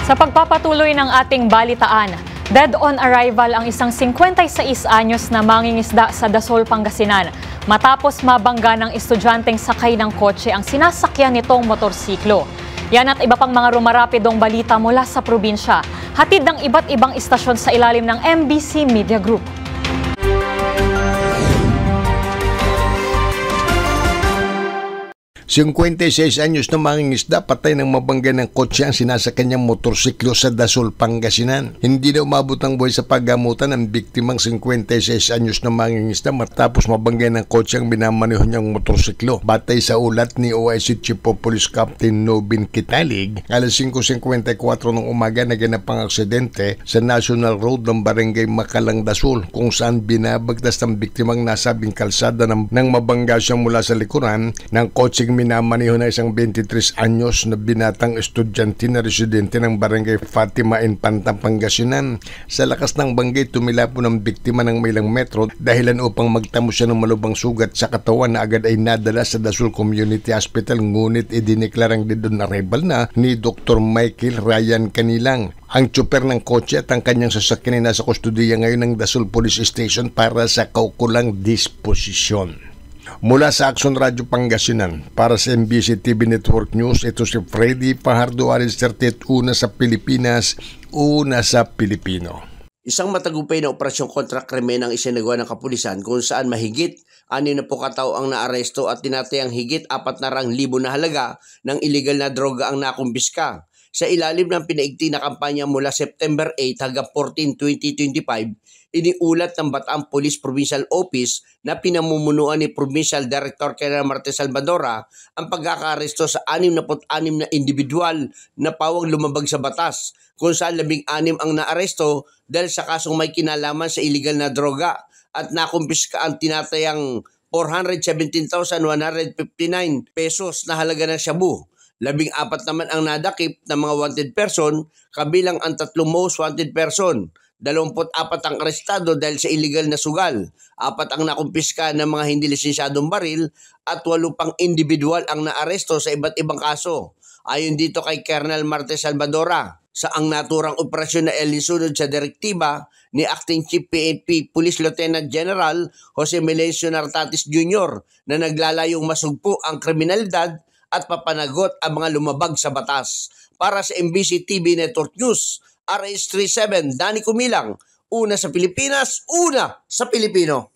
Sa pagpapatuloy ng ating balitaan, dead on arrival ang isang 56 anyos na mangingisda sa Dasol, Pangasinan matapos mabangga ng estudyanteng sakay ng kotse ang sinasakyan nitong motorsiklo. Yan at iba pang mga rumarapidong balita mula sa probinsya. Hatid ng iba't ibang istasyon sa ilalim ng MBC Media Group. ₱56 anyos na mangingisda patay ng mabangga ng kotse ang sinasakyan niyang motorsiklo sa Dasol, Pangasinan. Hindi na umabot ang buhay sa paggamutan ng biktimang 56 anyos na mangingisda matapos mabangga ng kotse ang binamaneho niyang motorsiklo. Batay sa ulat ni OIC Chief of Police Captain Nobin Kitalig, alas 5:54 ng umaga naganap ang aksidente sa National Road ng Barangay Makalang, Dasol, kung saan binabagtas ng biktimang nasabing kalsada nang mabangga siya mula sa likuran ng kotseng minamaneho na isang 23 anyos na binatang estudyante na residente ng Barangay Fatima in Pantang, Pangasinan. Sa lakas ng banggay, tumila po ng biktima ng may ilang metro dahilan upang magtamo siya ng malubang sugat sa katawan na agad ay nadala sa Dasol Community Hospital, ngunit idineklarang dead on arrival na ni Dr. Michael Ryan Kanilang. Ang tsuper ng kotse at ang kanyang sasakyan ay nasa kustudiya ngayon ng Dasol Police Station para sa kaukulang disposisyon. Mula sa Action Radio Pangasinan, para sa MBC TV Network News, ito si Freddy Fajardo, Aris 38, una sa Pilipinas, una sa Pilipino. Isang matagumpay na operasyon kontra krimen ang isinagawa ng kapulisan kung saan mahigit 6 na katao ang naaresto at tinatayang higit 400,000 na halaga ng illegal na droga ang nakumpiska. Sa ilalim ng pinaigting na kampanya mula September 8 hanggang 14, 2025, iniulat ng Bataan Police Provincial Office na pinamumunuan ni Provincial Director Colonel Martes Salvadora ang pagkakaaresto sa 66 na individual na pawang lumabag sa batas, kung saan 16 ang naaresto dahil sa kasong may kinalaman sa illegal na droga at nakumpiska ang tinatayang 417,159 pesos na halaga ng shabu. 14 naman ang nadakip ng mga wanted person, kabilang ang 3 most wanted person. 24 ang arestado dahil sa illegal na sugal. 4 ang nakumpiska ng mga hindi lisensyadong baril at 8 pang individual ang naaresto sa iba't ibang kaso. Ayon dito kay Colonel Martes Salvadora, sa ang naturang operasyon na isunod sa direktiba ni Acting Chief PNP Police Lieutenant General Jose Melencio Nartatis Jr. na naglalayong masugpo ang kriminalidad at papanagot ang mga lumabag sa batas. Para sa MBC TV Network News, RH37, Danny Kumilang, una sa Pilipinas, una sa Pilipino.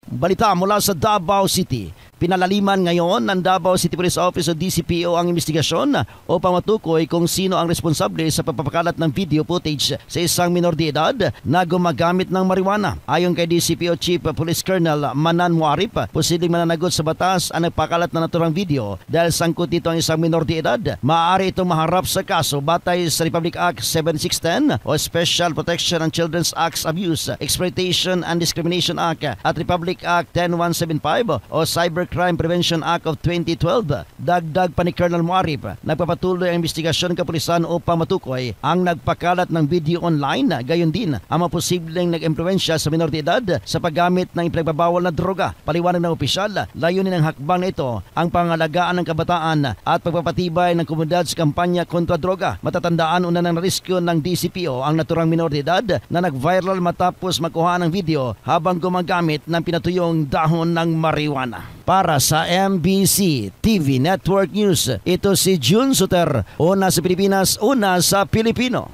Balita mula sa Davao City. Pinalaliman ngayon ng Davao City Police Office o DCPO ang investigasyon upang matukoy kung sino ang responsable sa pagpapakalat ng video footage sa isang minor de edad na gumagamit ng marijuana. Ayon kay DCPO Chief Police Colonel Manan Muarip, posibleng mananagot sa batas ang nagpakalat na naturang video dahil sangkot dito ang isang minor de edad. Maaari itong maharap sa kaso batay sa Republic Act 7610 o Special Protection on Children's Acts Abuse, Exploitation and Discrimination Act at Republic Act 10175 o Cybercrime Prevention Act of 2012. Dagdag pa ni Colonel Muarip, nagpapatuloy ang investigasyon ng kapulisan upang matukoy ang nagpakalat ng video online, gayon din ang mga posibleng nag-impluwensya sa minor de edad sa paggamit ng ipinagbabawal na droga. Paliwanag ng opisyal, layunin ng hakbang na ito ang pangalagaan ng kabataan at pagpapatibay ng komunidad sa kampanya kontra droga. Matatandaan una ng riskyo ng DCPO ang naturang minor de edad na nag-viral matapos makuha ng video habang gumagamit ng pinatuyong dahon ng marijuana. Para sa MBC TV Network News, ito si June Suter, una sa Pilipinas, una sa Pilipino.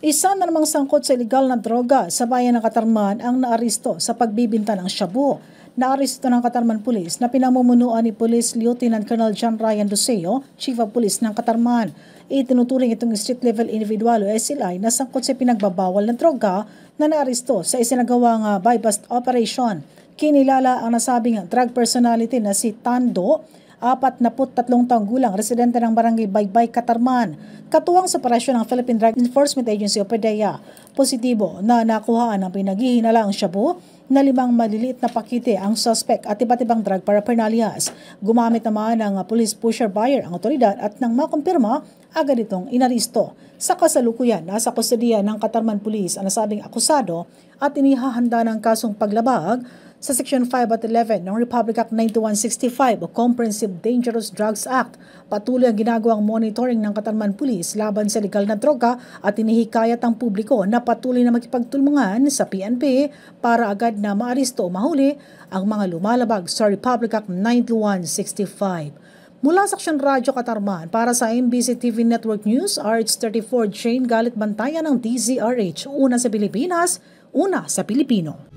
Isa na namang sangkot sa ilegal na droga sa bayan ng Katarman ang naaresto sa pagbibinta ng shabu. Naaresto ng Katarman Police na pinamumunuan ni Police Lieutenant Colonel John Ryan Doseo, Chief of Police ng Katarman. Itinuturing itong street-level individual o SLI na sangkot sa pinagbabawal ng droga na naaresto sa isinagawang buy-bust operation. Kinilala ang nasabing drug personality na si Tando, 43 taong gulang, residente ng Barangay Baybay, Katarman. Katuwang sa operasyon ng Philippine Drug Enforcement Agency o PDEA, positibo na nakuhaan ng pinaghihinalaang shabu na 5 maliliit na pakite ang suspect at iba't ibang drug paraphernalias. Gumamit naman ng police pusher buyer ang otoridad at nang makumpirma, agad itong inaristo. Sa kasalukuyan, nasa kustudiya ng Katarman Police ang nasabing akusado at inihahanda ng kasong paglabag sa Section 5 at 11 ng Republic Act 9165 o Comprehensive Dangerous Drugs Act. Patuloy ang ginagawang monitoring ng Katarman Police laban sa legal na droga at inihikayat ang publiko na patuloy na makipagtulungan sa PNP para agad na maaresto o mahuli ang mga lumalabag sa Republic Act 9165. Mula sa Aksyon Radyo Katarman para sa MBC TV Network News, RH34 Jane Galit Bantayan ng DZRH. Una sa Pilipinas, una sa Pilipino.